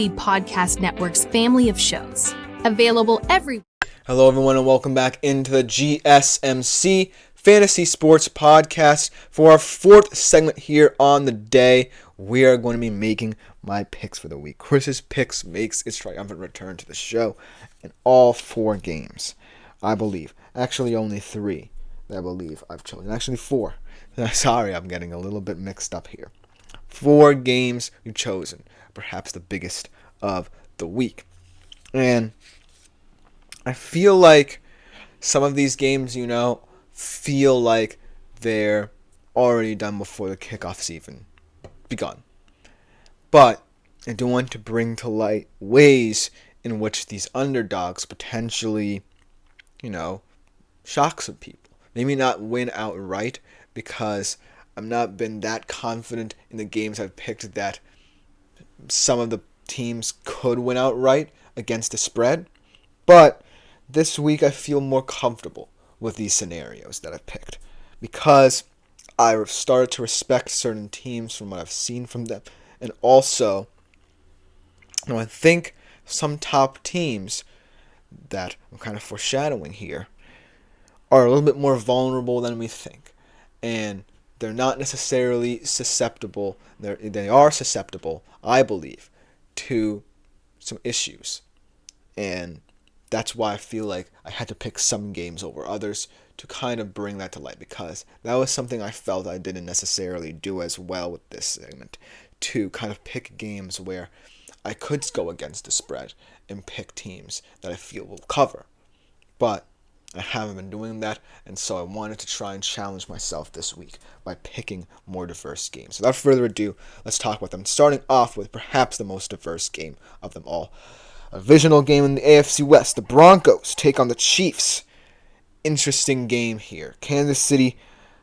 GSMC Podcast Network's family of shows. Available every... Hello, everyone, and welcome back into the GSMC Fantasy Sports Podcast. For our fourth segment here on the day, we are going to be making my picks for the week. Chris's Picks makes its triumphant return to the show in all four games, I believe. Actually, only three that I believe I've chosen. Actually, four. Sorry, I'm getting a little bit mixed up here. 4 games we've chosen, perhaps the biggest of the week. And I feel like some of these games, feel like they're already done before the kickoff's even begun. But I do want to bring to light ways in which these underdogs potentially, shock some people. Maybe not win outright, because I've not been that confident in the games I've picked that some of the teams could win outright against the spread. But this week I feel more comfortable with these scenarios that I've picked, because I've started to respect certain teams from what I've seen from them. And also, I think some top teams that I'm kind of foreshadowing here are a little bit more vulnerable than we think. And they're not necessarily susceptible. They are susceptible, I believe, to some issues. And that's why I feel like I had to pick some games over others to kind of bring that to light, because that was something I felt I didn't necessarily do as well with this segment, to kind of pick games where I could go against the spread and pick teams that I feel will cover. But I haven't been doing that, and so I wanted to try and challenge myself this week by picking more diverse games. So without further ado, let's talk about them. Starting off with perhaps the most diverse game of them all. A divisional game in the AFC West. The Broncos take on the Chiefs. Interesting game here. Kansas City,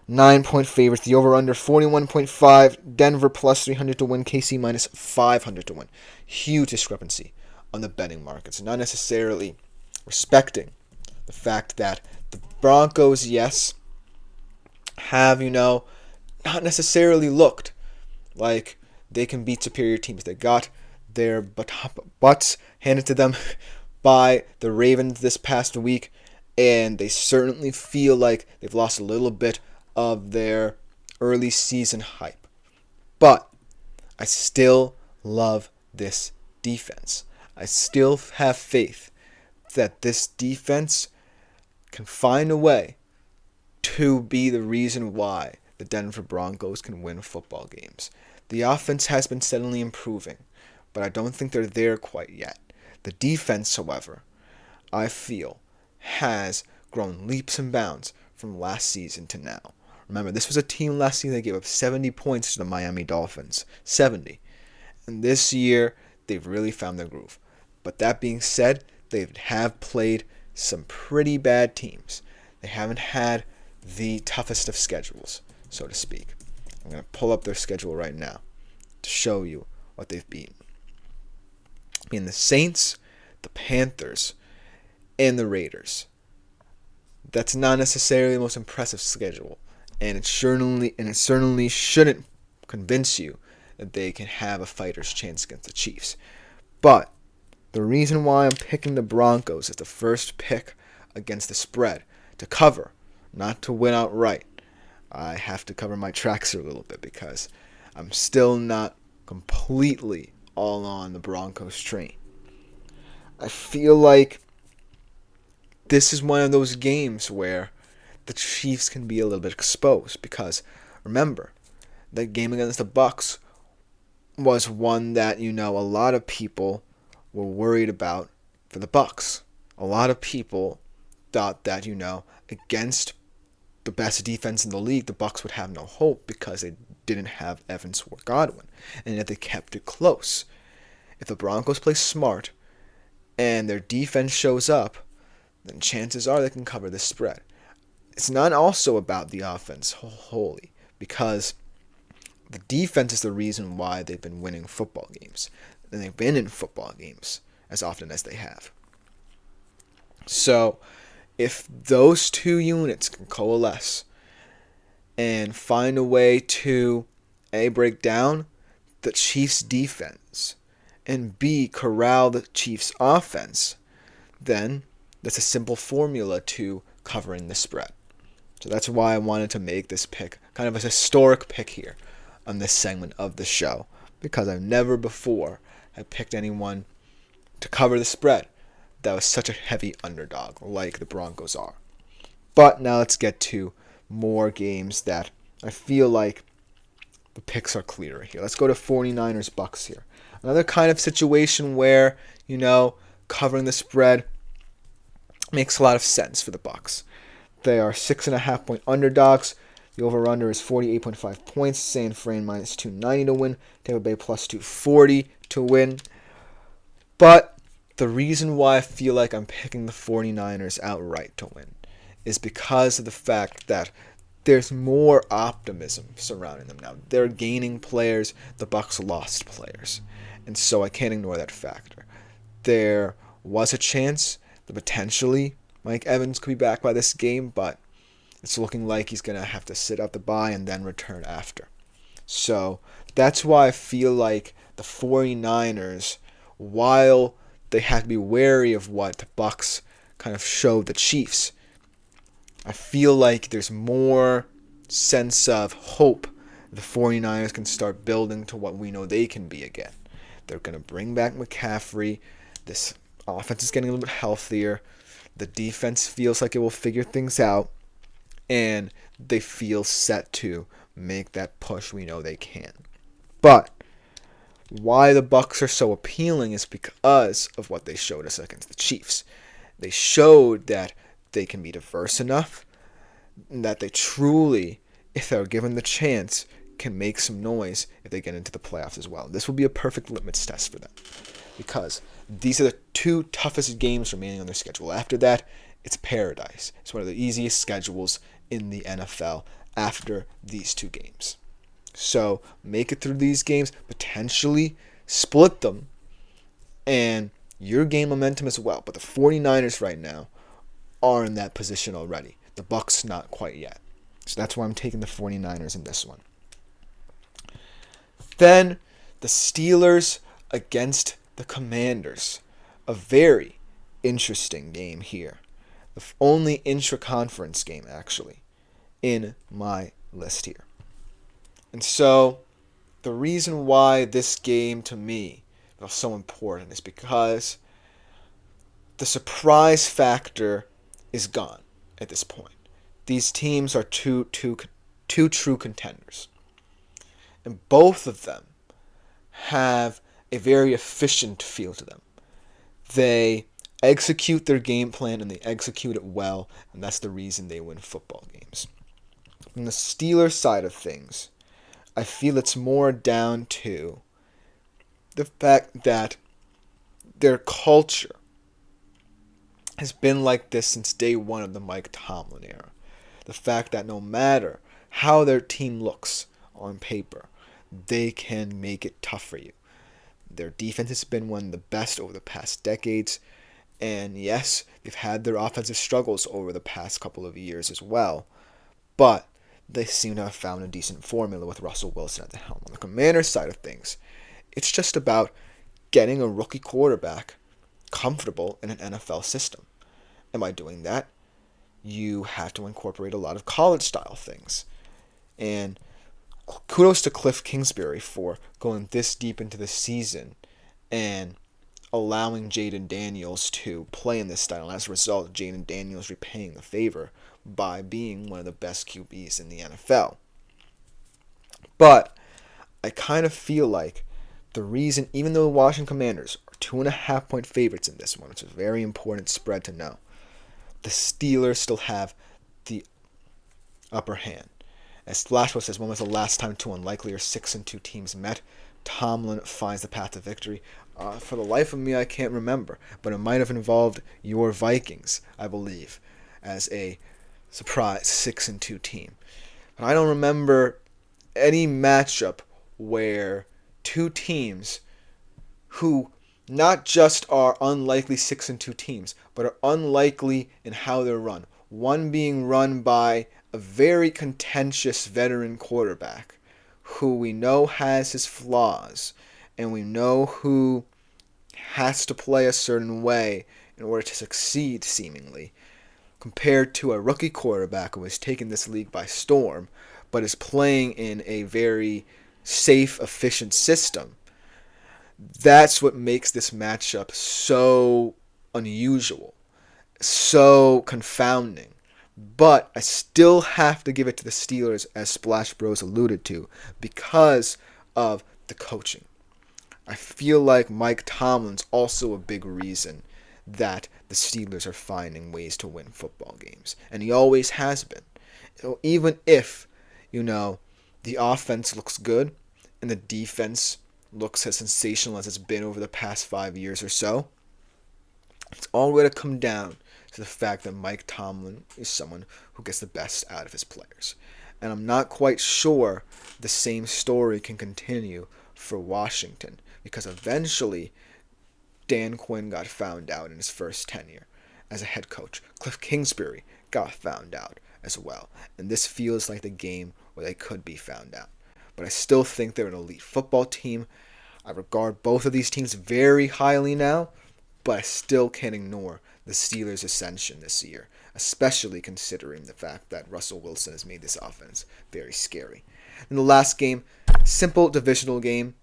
9-point favorites. The over-under, 41.5. Denver plus 300 to win. KC minus 500 to win. Huge discrepancy on the betting markets. Not necessarily respecting the fact that the Broncos, yes, have, not necessarily looked like they can beat superior teams. They got their butts handed to them by the Ravens this past week, and they certainly feel like they've lost a little bit of their early season hype. But I still love this defense. I still have faith that this defense can find a way to be the reason why the Denver Broncos can win football games. The offense has been steadily improving, but I don't think they're there quite yet. The defense, however, I feel has grown leaps and bounds from last season to now. Remember, this was a team last season that gave up 70 points to the Miami Dolphins. 70. And this year, they've really found their groove. But that being said, they have played some pretty bad teams. They haven't had the toughest of schedules, so to speak. I'm going to pull up their schedule right now to show you what they've beaten. In the Saints, the Panthers, and the Raiders. That's not necessarily the most impressive schedule, and it certainly shouldn't convince you that they can have a fighter's chance against the Chiefs. But the reason why I'm picking the Broncos as the first pick against the spread, to cover, not to win outright. I have to cover my tracks here a little bit, because I'm still not completely all on the Broncos train. I feel like this is one of those games where the Chiefs can be a little bit exposed, because remember, that game against the Bucs was one that, a lot of people were worried about for the Bucs. A lot of people thought that, against the best defense in the league, the Bucs would have no hope because they didn't have Evans or Godwin, and yet they kept it close. If the Broncos play smart and their defense shows up, then chances are they can cover the spread. It's not also about the offense wholly, because the defense is the reason why they've been winning football games. And they've been in football games as often as they have. So, if those two units can coalesce and find a way to break down the Chiefs' defense and B, corral the Chiefs' offense, then that's a simple formula to covering the spread. So that's why I wanted to make this pick kind of a historic pick here on this segment of the show, because I've never before have picked anyone to cover the spread that was such a heavy underdog like the Broncos are. But now let's get to more games that I feel like the picks are clearer here. Let's go to 49ers Bucks here. Another kind of situation where, covering the spread makes a lot of sense for the Bucks. They are 6.5 point underdogs. The over-under is 48.5 points. San Fran minus 290 to win. Tampa Bay plus 240 to win. But the reason why I feel like I'm picking the 49ers outright to win is because of the fact that there's more optimism surrounding them now. They're gaining players. The Bucks lost players. And so I can't ignore that factor. There was a chance that potentially Mike Evans could be back by this game, but it's looking like he's going to have to sit out the bye and then return after. So that's why I feel like the 49ers, while they have to be wary of what the Bucks kind of showed the Chiefs, I feel like there's more sense of hope the 49ers can start building to what we know they can be again. They're going to bring back McCaffrey. This offense is getting a little bit healthier. The defense feels like it will figure things out. And they feel set to make that push we know they can. But why the Bucks are so appealing is because of what they showed us against the Chiefs. They showed that they can be diverse enough, and that they truly, if they're given the chance, can make some noise if they get into the playoffs as well. This will be a perfect litmus test for them, because these are the two toughest games remaining on their schedule. After that, it's paradise. It's one of the easiest schedules in the NFL after these two games. So make it through these games, potentially split them, and your gain momentum as well. But the 49ers right now are in that position already. The Bucks not quite yet. So that's why I'm taking the 49ers in this one. Then the Steelers against the Commanders. A very interesting game here. The only intra-conference game, actually, in my list here. And so the reason why this game, to me, was so important is because the surprise factor is gone at this point. These teams are two true contenders. And both of them have a very efficient feel to them. They execute their game plan, and they execute it well, and that's the reason they win football games. On the Steelers side of things, I feel it's more down to the fact that their culture has been like this since day one of the Mike Tomlin era. The fact that no matter how their team looks on paper, they can make it tough for you. Their defense has been one of the best over the past decades. And yes, they've had their offensive struggles over the past couple of years as well. But they seem to have found a decent formula with Russell Wilson at the helm. On the Commanders side of things, it's just about getting a rookie quarterback comfortable in an NFL system. And by doing that, you have to incorporate a lot of college-style things. And kudos to Cliff Kingsbury for going this deep into the season and allowing Jaden Daniels to play in this style. As a result, Jaden Daniels repaying the favor by being one of the best QBs in the NFL. But I kind of feel like the reason, even though the Washington Commanders are 2.5 point favorites in this one, which is a very important spread to know, the Steelers still have the upper hand. As Flashball says, when was the last time two unlikely or 6-2 teams met? Tomlin finds the path to victory. For the life of me, I can't remember, but it might have involved your Vikings, I believe, as a surprise 6-2 team. But I don't remember any matchup where two teams who not just are unlikely 6-2 teams, but are unlikely in how they're run. One being run by a very contentious veteran quarterback who we know has his flaws, and we know who has to play a certain way in order to succeed, seemingly, compared to a rookie quarterback who has taken this league by storm, but is playing in a very safe, efficient system. That's what makes this matchup so unusual, so confounding. But I still have to give it to the Steelers, as Splash Bros alluded to, because of the coaching. I feel like Mike Tomlin's also a big reason that the Steelers are finding ways to win football games. And he always has been. So even if, the offense looks good and the defense looks as sensational as it's been over the past 5 years or so, it's all going to come down to the fact that Mike Tomlin is someone who gets the best out of his players. And I'm not quite sure the same story can continue for Washington, because eventually Dan Quinn got found out in his first tenure as a head coach. Cliff Kingsbury got found out as well. And this feels like the game where they could be found out. But I still think they're an elite football team. I regard both of these teams very highly now, but I still can't ignore the Steelers' ascension this year, especially considering the fact that Russell Wilson has made this offense very scary. In the last game, simple divisional game,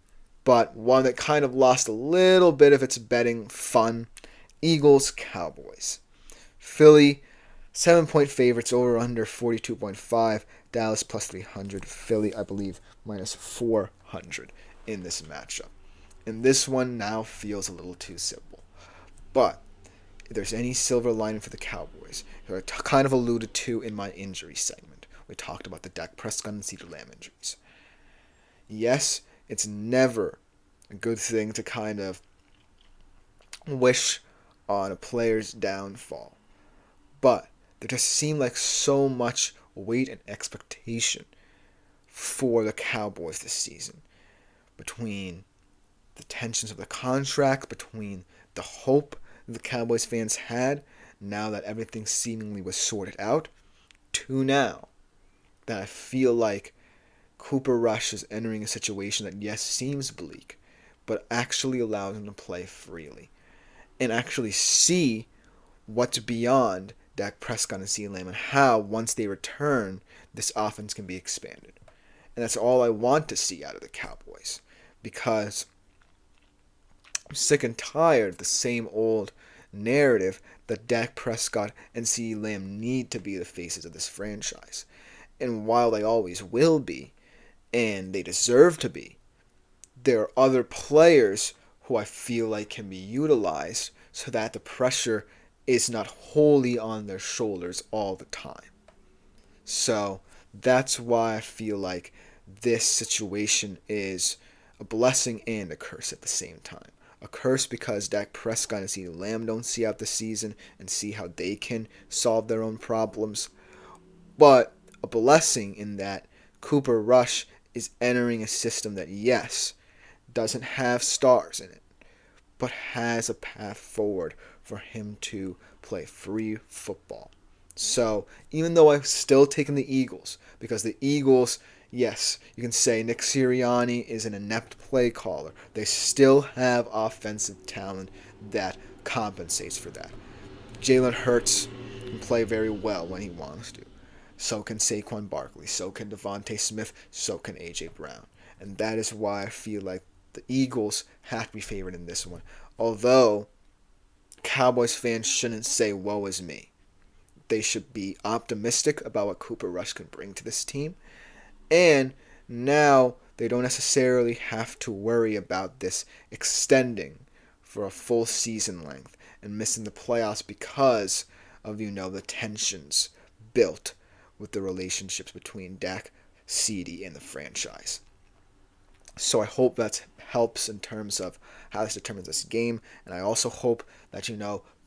but one that kind of lost a little bit of its betting fun. Eagles-Cowboys. Philly, 7-point favorites, over under 42.5. Dallas plus 300. Philly, I believe, minus 400 in this matchup. And this one now feels a little too simple. But if there's any silver lining for the Cowboys, I kind of alluded to in my injury segment. We talked about the Dak Prescott and CeeDee Lamb injuries. Yes, it's never a good thing to kind of wish on a player's downfall. But there just seemed like so much weight and expectation for the Cowboys this season, between the tensions of the contract, between the hope the Cowboys fans had now that everything seemingly was sorted out, to now that I feel like Cooper Rush is entering a situation that, yes, seems bleak, but actually allows him to play freely and actually see what's beyond Dak Prescott and CeeDee Lamb, and how, once they return, this offense can be expanded. And that's all I want to see out of the Cowboys, because I'm sick and tired of the same old narrative that Dak Prescott and CeeDee Lamb need to be the faces of this franchise. And while they always will be, and they deserve to be, there are other players who I feel like can be utilized so that the pressure is not wholly on their shoulders all the time. So that's why I feel like this situation is a blessing and a curse at the same time. A curse because Dak Prescott and CeeDee Lamb don't see out the season and see how they can solve their own problems. But a blessing in that Cooper Rush is entering a system that, yes, doesn't have stars in it, but has a path forward for him to play free football. So even though I've still taken the Eagles, because the Eagles, yes, you can say Nick Sirianni is an inept play caller, they still have offensive talent that compensates for that. Jalen Hurts can play very well when he wants to. So can Saquon Barkley, so can Devontae Smith, so can A.J. Brown. And that is why I feel like the Eagles have to be favored in this one. Although Cowboys fans shouldn't say, woe is me. They should be optimistic about what Cooper Rush can bring to this team. And now they don't necessarily have to worry about this extending for a full season length and missing the playoffs because of, the tensions built with the relationships between Dak, CeeDee, and the franchise. So I hope that helps in terms of how this determines this game. And I also hope that,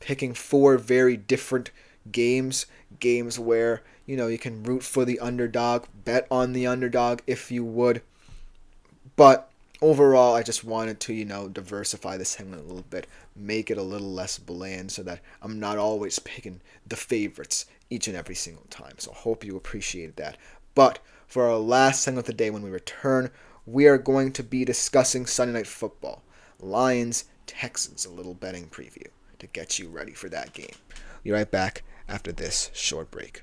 picking four very different games where, you can root for the underdog, bet on the underdog if you would. But overall, I just wanted to, diversify this segment a little bit, make it a little less bland so that I'm not always picking the favorites each and every single time. So I hope you appreciate that. But for our last segment of the day, when we return, we are going to be discussing Sunday Night Football. Lions Texans, a little betting preview to get you ready for that game. Be right back after this short break.